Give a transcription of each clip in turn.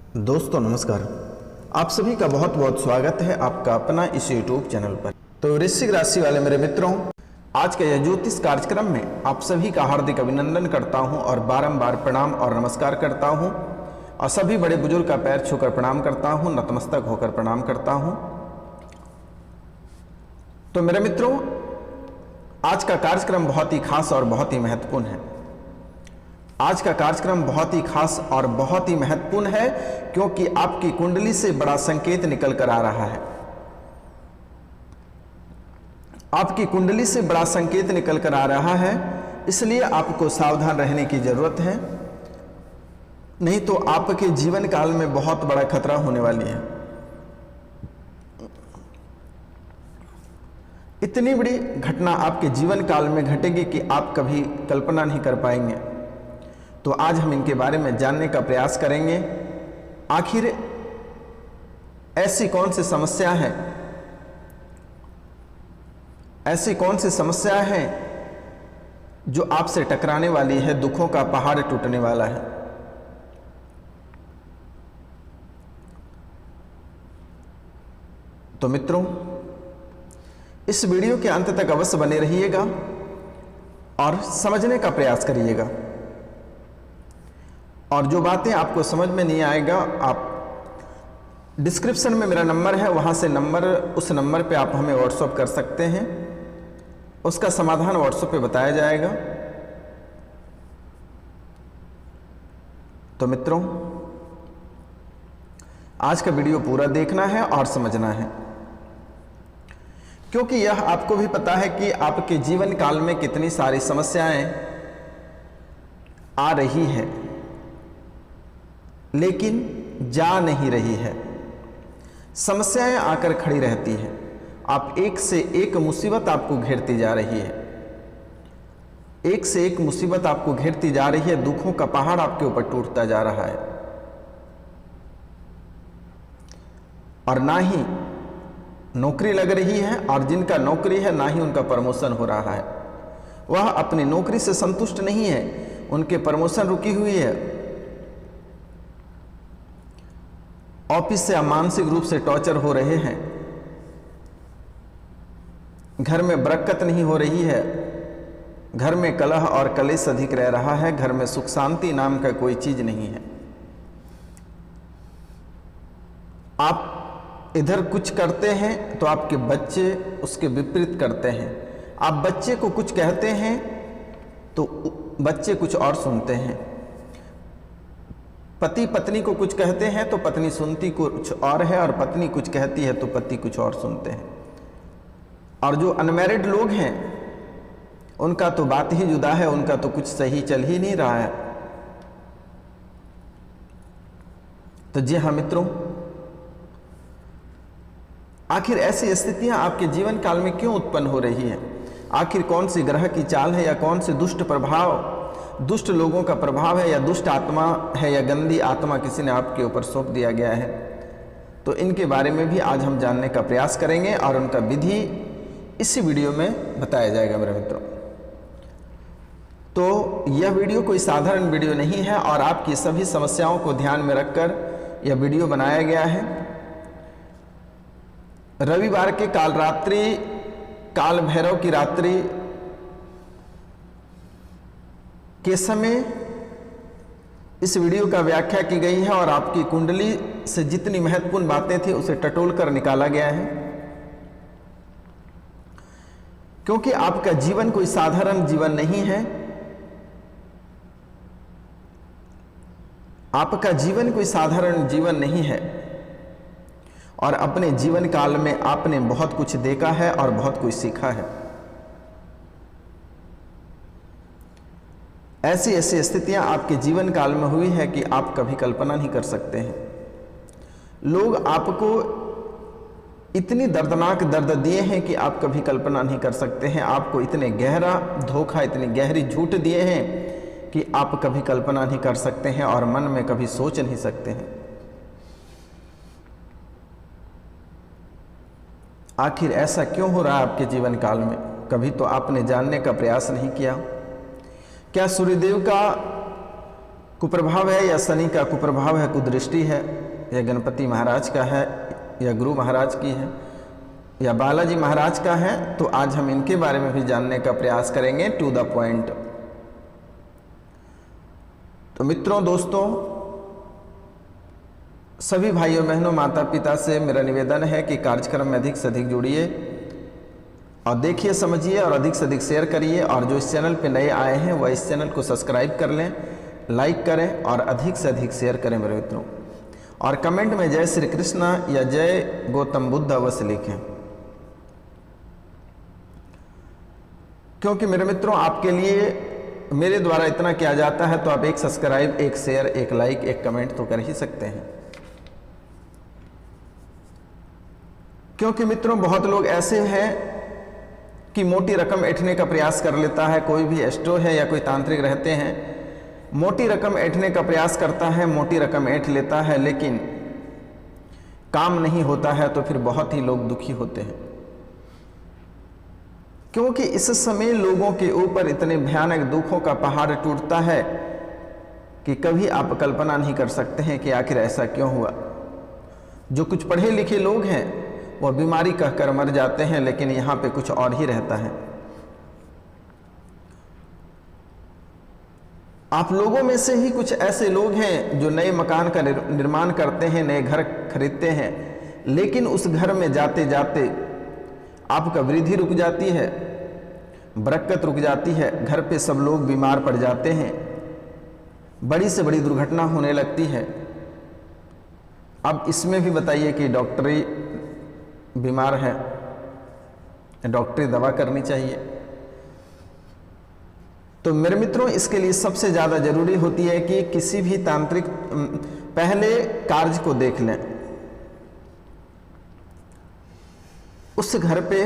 दोस्तों नमस्कार, आप सभी का बहुत बहुत स्वागत है आपका अपना इस YouTube चैनल पर। तो वृश्चिक राशि वाले मेरे मित्रों, आज के यह ज्योतिष कार्यक्रम में आप सभी का हार्दिक अभिनंदन करता हूं और बारंबार प्रणाम और नमस्कार करता हूं और सभी बड़े बुजुर्ग का पैर छूकर प्रणाम करता हूं, नतमस्तक होकर प्रणाम करता हूं। तो मेरे मित्रों, आज का कार्यक्रम बहुत ही खास और बहुत ही महत्वपूर्ण है। आज का कार्यक्रम बहुत ही खास और बहुत ही महत्वपूर्ण है क्योंकि आपकी कुंडली से बड़ा संकेत निकल कर आ रहा है। आपकी कुंडली से बड़ा संकेत निकल कर आ रहा है, इसलिए आपको सावधान रहने की जरूरत है, नहीं तो आपके जीवन काल में बहुत बड़ा खतरा होने वाली है। इतनी बड़ी घटना आपके जीवन काल में घटेगी कि आप कभी कल्पना नहीं कर पाएंगे। तो आज हम इनके बारे में जानने का प्रयास करेंगे। आखिर ऐसी कौन सी समस्या है, ऐसी कौन सी समस्या है जो आपसे टकराने वाली है, दुखों का पहाड़ टूटने वाला है। तो मित्रों, इस वीडियो के अंत तक अवश्य बने रहिएगा और समझने का प्रयास करिएगा। और जो बातें आपको समझ में नहीं आएगा, आप डिस्क्रिप्शन में मेरा नंबर है, वहां से उस नंबर पे आप हमें व्हाट्सएप कर सकते हैं। उसका समाधान व्हाट्सएप पे बताया जाएगा। तो मित्रों, आज का वीडियो पूरा देखना है और समझना है, क्योंकि यह आपको भी पता है कि आपके जीवन काल में कितनी सारी समस्याएं आ रही है लेकिन जा नहीं रही है। समस्याएं आकर खड़ी रहती हैं। आप एक से एक मुसीबत आपको घेरती जा रही है, एक से एक मुसीबत आपको घेरती जा रही है। दुखों का पहाड़ आपके ऊपर टूटता जा रहा है और ना ही नौकरी लग रही है, और जिनका नौकरी है ना ही उनका प्रमोशन हो रहा है। वह अपनी नौकरी से संतुष्ट नहीं है, उनके प्रमोशन रुकी हुई है। ऑफिस से मानसिक रूप से टॉर्चर हो रहे हैं। घर में बरकत नहीं हो रही है, घर में कलह और कलेश अधिक रह रहा है। घर में सुख शांति नाम का कोई चीज नहीं है। आप इधर कुछ करते हैं तो आपके बच्चे उसके विपरीत करते हैं। आप बच्चे को कुछ कहते हैं तो बच्चे कुछ और सुनते हैं। पति पत्नी को कुछ कहते हैं तो पत्नी सुनती कुछ और है, और पत्नी कुछ कहती है तो पति कुछ और सुनते हैं। और जो अनमैरिड लोग हैं उनका तो बात ही जुदा है, उनका तो कुछ सही चल ही नहीं रहा है। तो जी हाँ मित्रों, आखिर ऐसी स्थितियां आपके जीवन काल में क्यों उत्पन्न हो रही है? आखिर कौन सी ग्रह की चाल है, या कौन से दुष्ट प्रभाव, दुष्ट लोगों का प्रभाव है, या दुष्ट आत्मा है, या गंदी आत्मा किसी ने आपके ऊपर सौंप दिया गया है? तो इनके बारे में भी आज हम जानने का प्रयास करेंगे और उनका विधि इसी वीडियो में बताया जाएगा मेरे मित्रों। तो यह वीडियो कोई साधारण वीडियो नहीं है और आपकी सभी समस्याओं को ध्यान में रखकर यह वीडियो बनाया गया है। रविवार के काल रात्रि, काल भैरव की रात्रि के समय इस वीडियो का व्याख्या की गई है और आपकी कुंडली से जितनी महत्वपूर्ण बातें थी उसे टटोल कर निकाला गया है। क्योंकि आपका जीवन कोई साधारण जीवन नहीं है। आपका जीवन कोई साधारण जीवन नहीं है और अपने जीवन काल में आपने बहुत कुछ देखा है और बहुत कुछ सीखा है। ऐसी ऐसी स्थितियां आपके जीवन काल में हुई है कि आप कभी कल्पना नहीं कर सकते हैं। लोग आपको इतनी दर्दनाक दर्द दिए हैं कि आप कभी कल्पना नहीं कर सकते हैं। आपको इतने गहरा धोखा, इतनी गहरी झूठ दिए हैं कि आप कभी कल्पना नहीं कर सकते हैं और मन में कभी सोच नहीं सकते हैं। आखिर ऐसा क्यों हो रहा है आपके जीवन काल में? कभी तो आपने जानने का प्रयास नहीं किया। क्या सूर्यदेव का कुप्रभाव है या शनि का कुप्रभाव है, कुदृष्टि है, या गणपति महाराज का है, या गुरु महाराज की है, या बालाजी महाराज का है, तो आज हम इनके बारे में भी जानने का प्रयास करेंगे टू द पॉइंट। तो मित्रों, दोस्तों, सभी भाइयों बहनों, माता पिता से मेरा निवेदन है कि कार्यक्रम में अधिक से अधिक जुड़िए और देखिए, समझिए और अधिक से अधिक शेयर करिए। और जो इस चैनल पे नए आए हैं वह इस चैनल को सब्सक्राइब कर लें, लाइक करें और अधिक से अधिक शेयर करें मेरे मित्रों। और कमेंट में जय श्री कृष्ण या जय गौतम बुद्ध अवश्य लिखें, क्योंकि मेरे मित्रों आपके लिए मेरे द्वारा इतना किया जाता है, तो आप एक सब्सक्राइब, एक शेयर, एक लाइक, एक कमेंट तो कर ही सकते हैं। क्योंकि मित्रों बहुत लोग ऐसे हैं कि मोटी रकम ऐंठने का प्रयास कर लेता है, कोई भी एस्ट्रो है या कोई तांत्रिक रहते हैं, मोटी रकम ऐंठने का प्रयास करता है, मोटी रकम ऐंठ लेता है, लेकिन काम नहीं होता है, तो फिर बहुत ही लोग दुखी होते हैं। क्योंकि इस समय लोगों के ऊपर इतने भयानक दुखों का पहाड़ टूटता है कि कभी आप कल्पना नहीं कर सकते हैं कि आखिर ऐसा क्यों हुआ। जो कुछ पढ़े लिखे लोग हैं वह बीमारी कहकर मर जाते हैं, लेकिन यहाँ पे कुछ और ही रहता है। आप लोगों में से ही कुछ ऐसे लोग हैं जो नए मकान का निर्माण करते हैं, नए घर खरीदते हैं, लेकिन उस घर में जाते जाते आपका वृद्धि रुक जाती है, बरकत रुक जाती है, घर पे सब लोग बीमार पड़ जाते हैं, बड़ी से बड़ी दुर्घटना होने लगती है। अब इसमें भी बताइए कि डॉक्टरी बीमार है, डॉक्टरी दवा करनी चाहिए। तो मेरे मित्रों, इसके लिए सबसे ज़्यादा जरूरी होती है कि किसी भी तांत्रिक पहले कार्य को देख लें। उस घर पे,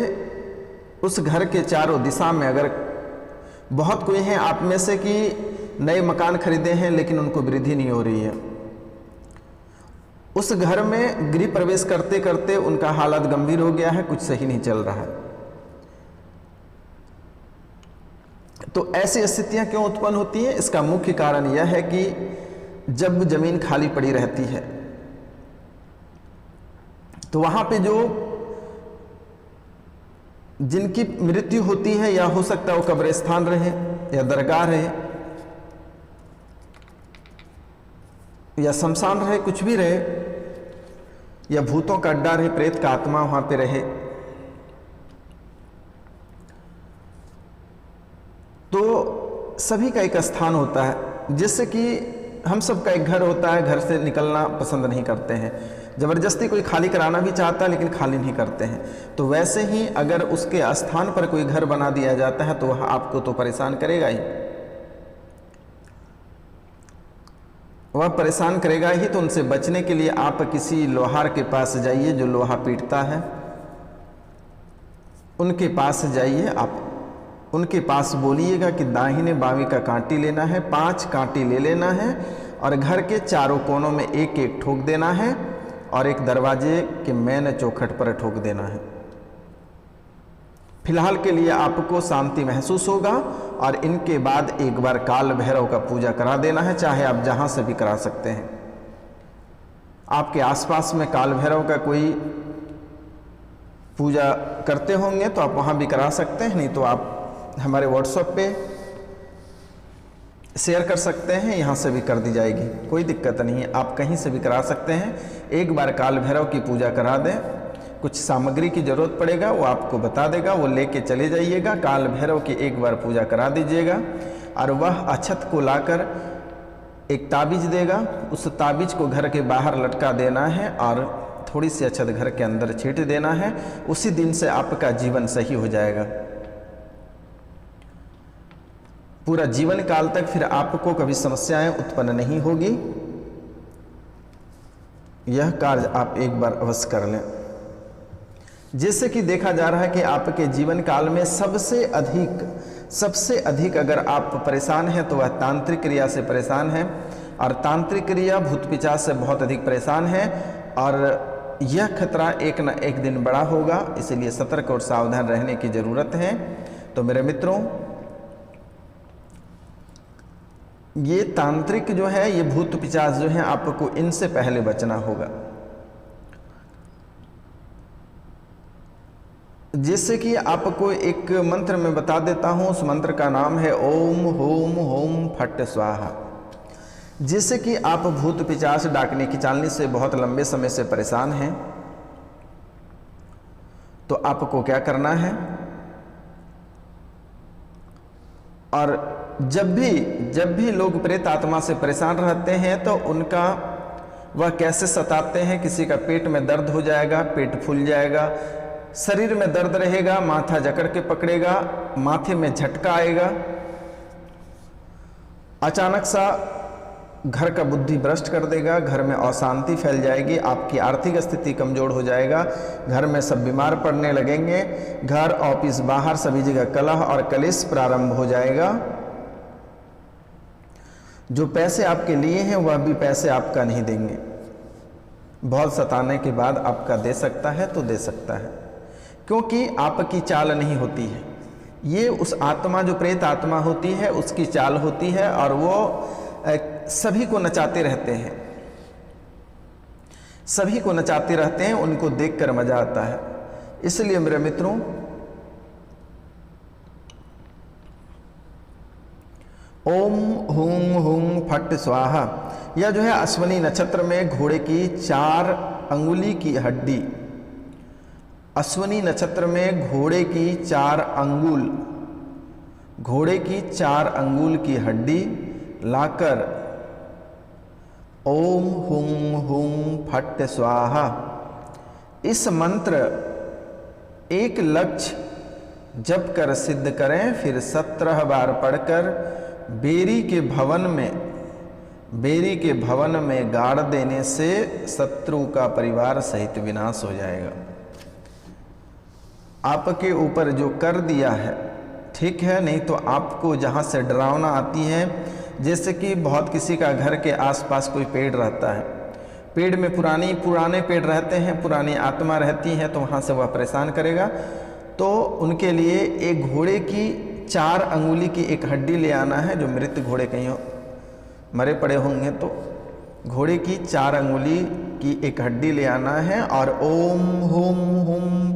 उस घर के चारों दिशा में अगर बहुत कोई हैं आप में से कि नए मकान खरीदे हैं लेकिन उनको वृद्धि नहीं हो रही है, उस घर में गृह प्रवेश करते करते उनका हालत गंभीर हो गया है, कुछ सही नहीं चल रहा है, तो ऐसी स्थितियां क्यों उत्पन्न होती हैं? इसका मुख्य कारण यह है कि जब जमीन खाली पड़ी रहती है तो वहां पे जो जिनकी मृत्यु होती है, या हो सकता है वो कब्रिस्तान रहे या दरगाह रहे या शमशान रहे, कुछ भी रहे, या भूतों का अड्डा रहे, प्रेत का आत्मा वहां पे रहे, तो सभी का एक स्थान होता है। जिससे कि हम सब का एक घर होता है, घर से निकलना पसंद नहीं करते हैं, जबरदस्ती कोई खाली कराना भी चाहता है लेकिन खाली नहीं करते हैं। तो वैसे ही अगर उसके स्थान पर कोई घर बना दिया जाता है तो वह आपको तो परेशान करेगा ही, वह परेशान करेगा ही। तो उनसे बचने के लिए आप किसी लोहार के पास जाइए जो लोहा पीटता है, उनके पास जाइए, आप उनके पास बोलिएगा कि दाहिने बावी का कांटी लेना है, 5 कांटी ले लेना है और घर के चारों कोनों में एक एक ठोक देना है और एक दरवाजे के मेन चौखट पर ठोक देना है। फिलहाल के लिए आपको शांति महसूस होगा और इनके बाद एक बार काल भैरव का पूजा करा देना है, चाहे आप जहां से भी करा सकते हैं। आपके आसपास में काल भैरव का कोई पूजा करते होंगे तो आप वहां भी करा सकते हैं, नहीं तो आप हमारे व्हाट्सएप पे शेयर कर सकते हैं, यहाँ से भी कर दी जाएगी, कोई दिक्कत नहीं है, आप कहीं से भी करा सकते हैं। एक बार काल भैरव की पूजा करा दें, कुछ सामग्री की जरूरत पड़ेगा वो आपको बता देगा, वो लेके चले जाइएगा, काल भैरव की एक बार पूजा करा दीजिएगा और वह अक्षत को लाकर एक ताबीज देगा, उस ताबीज को घर के बाहर लटका देना है और थोड़ी सी अक्षत घर के अंदर छींट देना है। उसी दिन से आपका जीवन सही हो जाएगा, पूरा जीवन काल तक फिर आपको कभी समस्याएं उत्पन्न नहीं होगी। यह कार्य आप एक बार अवश्य कर लें। जैसे कि देखा जा रहा है कि आपके जीवन काल में सबसे अधिक अगर आप परेशान हैं तो वह तांत्रिक क्रिया से परेशान हैं, और तांत्रिक क्रिया भूत पिशाच से बहुत अधिक परेशान है, और यह खतरा एक न एक दिन बड़ा होगा, इसलिए सतर्क और सावधान रहने की जरूरत है। तो मेरे मित्रों, ये तांत्रिक जो है, ये भूत पिशाच जो है, आपको इनसे पहले बचना होगा। जैसे कि आपको एक मंत्र में बता देता हूं, उस मंत्र का नाम है ओम होम होम फट स्वाहा। जैसे कि आप भूत पिशाच डाकने की चालनी से बहुत लंबे समय से परेशान हैं, तो आपको क्या करना है, और जब भी लोग प्रेत आत्मा से परेशान रहते हैं तो उनका वह कैसे सताते हैं। किसी का पेट में दर्द हो जाएगा, पेट फूल जाएगा, शरीर में दर्द रहेगा, माथा जकड़ के पकड़ेगा, माथे में झटका आएगा, अचानक सा घर का बुद्धि भ्रष्ट कर देगा, घर में अशांति फैल जाएगी, आपकी आर्थिक स्थिति कमजोर हो जाएगा, घर में सब बीमार पड़ने लगेंगे, घर ऑफिस बाहर सभी जगह कलह और कलेश प्रारंभ हो जाएगा। जो पैसे आपके लिए हैं वह भी पैसे आपका नहीं देंगे। बहुत सताने के बाद आपका दे सकता है तो दे सकता है, क्योंकि आपकी चाल नहीं होती है। ये उस आत्मा जो प्रेत आत्मा होती है उसकी चाल होती है, और वो सभी को नचाते रहते हैं, सभी को नचाते रहते हैं, उनको देखकर मजा आता है। इसलिए मेरे मित्रों, ओम हुम हुम फट स्वाहा, यह जो है अश्वनी नक्षत्र में घोड़े की 4 अंगुली की हड्डी, अश्वनी नक्षत्र में घोड़े की 4 अंगुल, घोड़े की 4 अंगुल की हड्डी लाकर ओम हुम हुम फट स्वाहा, इस मंत्र एक लक्ष्य जप कर सिद्ध करें, फिर 17 बार पढ़कर बेरी के भवन में गाड़ देने से शत्रु का परिवार सहित विनाश हो जाएगा। आपके ऊपर जो कर दिया है, ठीक है, नहीं तो आपको जहाँ से डरावना आती है, जैसे कि बहुत किसी का घर के आसपास कोई पेड़ रहता है, पेड़ में पुराने पेड़ रहते हैं, पुरानी आत्मा रहती है, तो वहाँ से वह परेशान करेगा। तो उनके लिए एक घोड़े की 4 अंगुली की एक हड्डी ले आना है, जो मृत घोड़े कहीं मरे पड़े होंगे, तो घोड़े की 4 अंगुली की एक हड्डी ले आना है, और ओम हुम हुम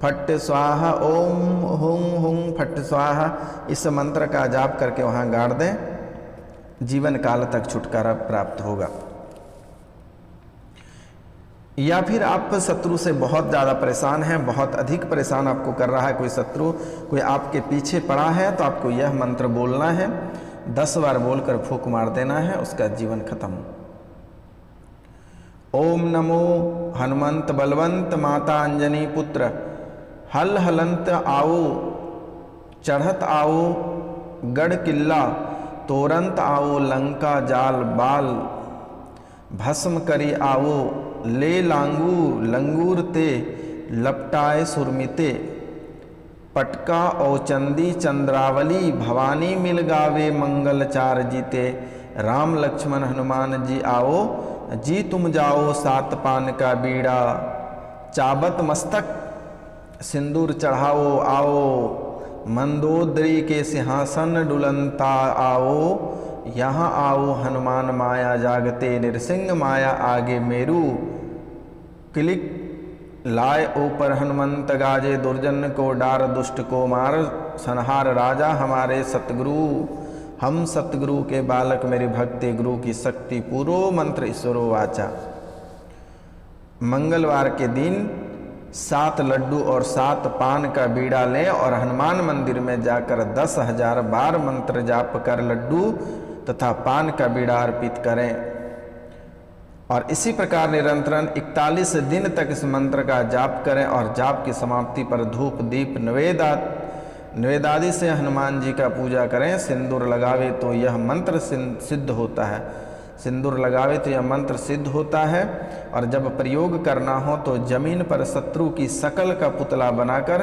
फट स्वाहा, ओम हुम हुम फट स्वाहा, इस मंत्र का जाप करके वहाँ गाड़ दें, जीवन काल तक छुटकारा प्राप्त होगा। या फिर आप शत्रु से बहुत ज़्यादा परेशान हैं, बहुत अधिक परेशान आपको कर रहा है कोई शत्रु, कोई आपके पीछे पड़ा है, तो आपको यह मंत्र बोलना है, 10 बार बोलकर फूंक मार देना है, उसका जीवन खत्म। ओम नमो हनुमंत बलवंत माता अंजनी पुत्र, हल हलंत आओ चढ़त आओ गढ़ किल्ला, तोरंत आओ लंका जाल बाल, भस्म करी आओ ले लांगू लंगूर ते, लपटाए सुरमिते, पटका औचंदी चंद्रावली, भवानी मिल गावे मंगल चार जीते, राम लक्ष्मण हनुमान जी आओ, जी तुम जाओ 7 पान का बीड़ा, चाबत मस्तक सिंदूर चढ़ाओ आओ, मंदोदरी के सिंहासन डुलंता आओ, यहाँ आओ हनुमान माया जागते, नृसिंह माया आगे मेरू, क्लिक लाए ऊपर हनुमंत गाजे, दुर्जन को डार दुष्ट को मार, संहार राजा हमारे सतगुरु, हम सतगुरु के बालक मेरी भक्ति, गुरु की शक्ति पूरो मंत्र ईश्वरो वाचा। मंगलवार के दिन 7 लड्डू और 7 पान का बीड़ा लें और हनुमान मंदिर में जाकर 10,000 बार मंत्र जाप कर लड्डू तथा पान का बीड़ा अर्पित करें, और इसी प्रकार निरंतरन 41 दिन तक इस मंत्र का जाप करें, और जाप की समाप्ति पर धूप दीप निवेदादि से हनुमान जी का पूजा करें। सिंदूर लगावे तो यह मंत्र सिद्ध होता है, सिंदूर लगावे तो यह मंत्र सिद्ध होता है। और जब प्रयोग करना हो तो जमीन पर शत्रु की शकल का पुतला बनाकर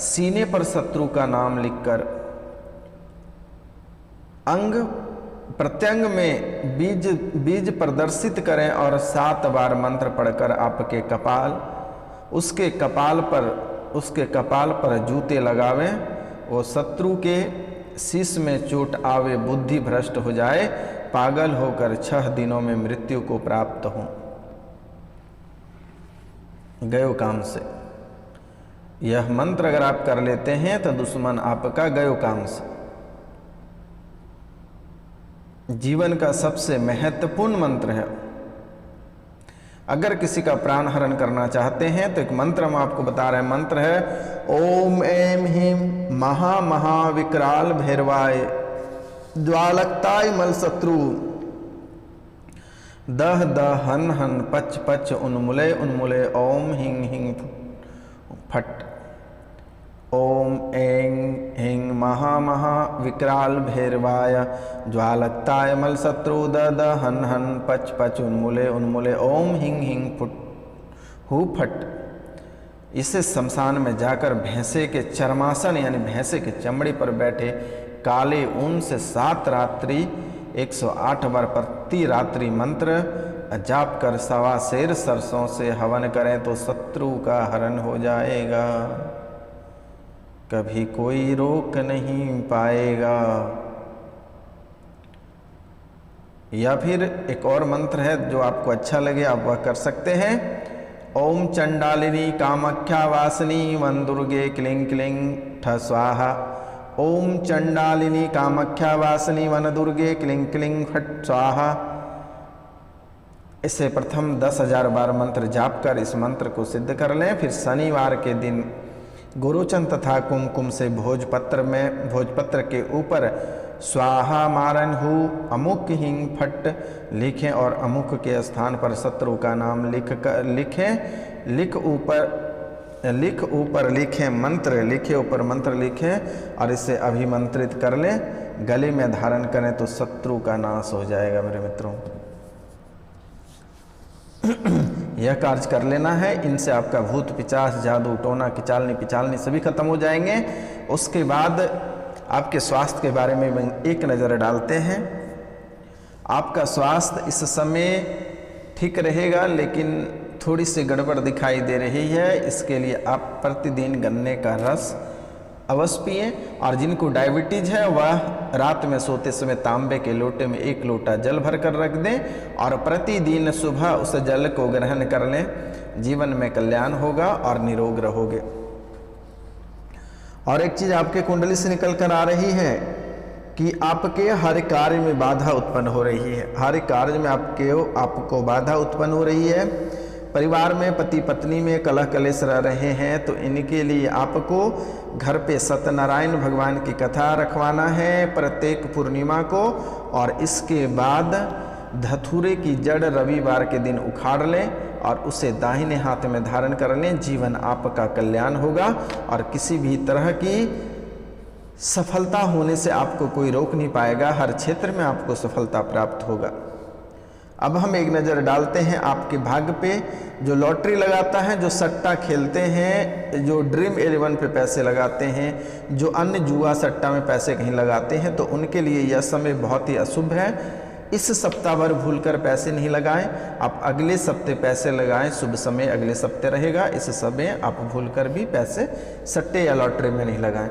सीने पर शत्रु का नाम लिखकर अंग प्रत्यंग में बीज प्रदर्शित करें, और 7 बार मंत्र पढ़कर आपके उसके कपाल पर जूते लगावें। वो शत्रु के शीश में चोट आवे, बुद्धि भ्रष्ट हो जाए, पागल होकर 6 दिनों में मृत्यु को प्राप्त हूं। गयो काम से। यह मंत्र अगर आप कर लेते हैं तो दुश्मन आपका गयो काम से। जीवन का सबसे महत्वपूर्ण मंत्र है। अगर किसी का प्राण हरण करना चाहते हैं तो एक मंत्र हम आपको बता रहे हैं। मंत्र है ओम ऐं ह्रीं महा महा विकराल भैरवाय ज्वालकताय मल शत्रु दह दह हन हन पच पच उन्मूले उन्मूले ओम हिं हिं फट। ओम ऐं ह्रीं महा महा विकराल भैरवाय ज्वालकताय मल शत्रु द द हन हन पच पच उन्मूले उन्मूले ओम हिं हिं फुट हु फट। इसे शमशान में जाकर भैंसे के चर्मासन यानी भैंसे के चमड़े पर बैठे काले ऊन से 7 रात्रि 108 बार प्रति रात्रि मंत्र जाप कर 1.25 सेर सरसों से हवन करें तो शत्रु का हरण हो जाएगा, कभी कोई रोक नहीं पाएगा। या फिर एक और मंत्र है जो आपको अच्छा लगे आप वह कर सकते हैं। ओम चंडालिनी कामाख्या वासिनी वन दुर्गे क्लीं क्लीं ठ स्वाहा। ओम चंडालिनी कामाख्या वासिनी वन दुर्गे क्लीं क्लीं फट स्वाहा। इसे प्रथम 10,000 बार मंत्र जाप कर इस मंत्र को सिद्ध कर लें। फिर शनिवार के दिन गुरुचंद तथा कुमकुम से भोजपत्र के ऊपर स्वाहा मारन हु अमुक हिं फट लिखें और अमुक के स्थान पर शत्रु का नाम लिख ऊपर लिखें मंत्र, लिखे ऊपर मंत्र लिखें और इसे अभिमंत्रित कर लें, गले में धारण करें तो शत्रु का नाश हो जाएगा। मेरे मित्रों यह कार्य कर लेना है, इनसे आपका भूत पिचास जादू टोना किचालनी पिचालनी सभी खत्म हो जाएंगे। उसके बाद आपके स्वास्थ्य के बारे में एक नज़र डालते हैं। आपका स्वास्थ्य इस समय ठीक रहेगा लेकिन थोड़ी सी गड़बड़ दिखाई दे रही है। इसके लिए आप प्रतिदिन गन्ने का रस अवश्य पिएं और जिनको डायबिटीज है वह रात में सोते समय तांबे के लोटे में 1 लोटा जल भर कर रख दें और प्रतिदिन सुबह उस जल को ग्रहण कर लें। जीवन में कल्याण होगा और निरोग रहोगे। और एक चीज आपके कुंडली से निकल कर आ रही है कि आपके हर कार्य में बाधा उत्पन्न हो रही है। हर कार्य में आपको बाधा उत्पन्न हो रही है। परिवार में पति पत्नी में कलह कलेश रह रहे हैं तो इनके लिए आपको घर पे सत्यनारायण भगवान की कथा रखवाना है प्रत्येक पूर्णिमा को। और इसके बाद धतूरे की जड़ रविवार के दिन उखाड़ लें और उसे दाहिने हाथ में धारण कर लें। जीवन आपका कल्याण होगा और किसी भी तरह की सफलता होने से आपको कोई रोक नहीं पाएगा। हर क्षेत्र में आपको सफलता प्राप्त होगा। अब हम एक नज़र डालते हैं आपके भाग्य पे। जो लॉटरी लगाता है, जो सट्टा खेलते हैं, जो ड्रीम 11 पे पैसे लगाते हैं, जो अन्य जुआ सट्टा में पैसे कहीं लगाते हैं तो उनके लिए यह समय बहुत ही अशुभ है। इस सप्ताह भर भूलकर पैसे नहीं लगाएं। आप अगले सप्ते पैसे लगाएं। शुभ समय अगले सप्ते रहेगा। इस समय आप भूलकर भी पैसे सट्टे या लॉटरी में नहीं लगाएं।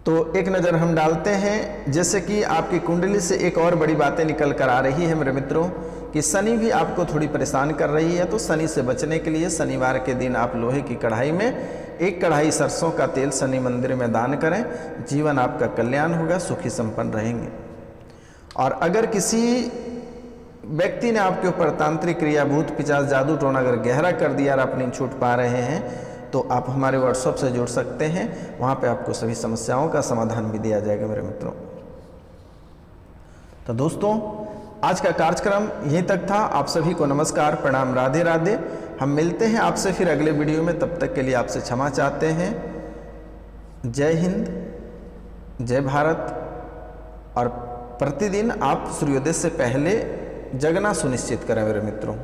तो एक नज़र हम डालते हैं। जैसे कि आपकी कुंडली से एक और बड़ी बातें निकल कर आ रही है मेरे मित्रों कि शनि भी आपको थोड़ी परेशान कर रही है। तो शनि से बचने के लिए शनिवार के दिन आप लोहे की कढ़ाई में 1 कढ़ाई सरसों का तेल शनि मंदिर में दान करें। जीवन आपका कल्याण होगा, सुखी संपन्न रहेंगे। और अगर किसी व्यक्ति ने आपके ऊपर तांत्रिक क्रिया भूत पिचास जादू टोना अगर गहरा कर दिया और आप नहीं छूट पा रहे हैं तो आप हमारे व्हाट्सएप से जुड़ सकते हैं। वहाँ पे आपको सभी समस्याओं का समाधान भी दिया जाएगा मेरे मित्रों। तो दोस्तों आज का कार्यक्रम यहीं तक था। आप सभी को नमस्कार, प्रणाम, राधे राधे। हम मिलते हैं आपसे फिर अगले वीडियो में। तब तक के लिए आपसे क्षमा चाहते हैं। जय हिंद, जय भारत। और प्रतिदिन आप सूर्योदय से पहले जगना सुनिश्चित करें मेरे मित्रों।